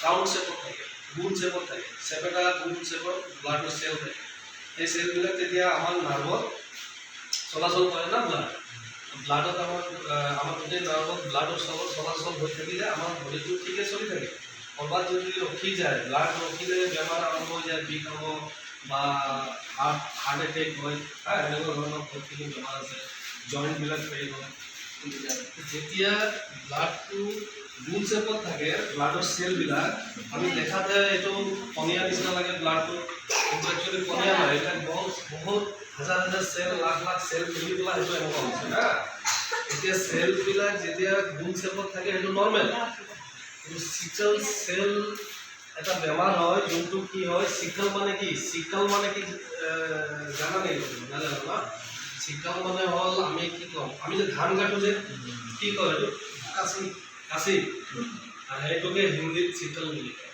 Round শ্বেপত থাকে, গোল শ্বেপত থাকে, চেপেটা গোল শ্বেপত ব্লাডৰ চেল থাকে। সেই চেলবিলাক তেতিয়া আমাৰ নাৰ্ভত চলাচল কৰে না ব্লাডত আমাৰ গোটেই নাৰ্ভত ব্লাডৰ চলাচল হৈ থাকিলে আমাৰ বডিটো ঠিকে চলি থাকে। ক'ৰবাত যদি ৰখি যায়, ব্লাড ৰখিলে বেমাৰ আৰম্ভ হৈ যায়, বিষ হ'ব বা হাৰ্ট এটেক হয়, এনেকুৱা ধৰণৰ বহুতখিনি বেমাৰ আছে, জইণ্টবিলাক ফেইল হয়। যেতিয়া ব্লাডটো গোল শ্বেপত থাকে, ব্লাডৰ চেলবিলাক আমি দেখাতে এইটো পনীয়া নিচিনা লাগে ব্লাডটো, কিন্তু একচুৱেলি পনীয়া নহয়, এইবিলাক বহুত হাজাৰ হাজাৰ চেল, লাখ লাখ চেল মিলি পেলাই সেইটো এনেকুৱা হৈছে না। এতিয়া চেলবিলাক যেতিয়া গোল শ্বেপত থাকে সেইটো নৰ্মেল, কিন্তু চিকেল চেল এটা বেমাৰ হয়, যোনটো কি হয়, চিকেল মানে কি জানা নেকি? নাজানো না। চিকেল মানে হ'ল আমি কি ক'ম, আমি যে ধান কাটো যে কি কয় এইটো কাঁচি, সেইটোকে হিন্দীত চিকেল বুলি কয়।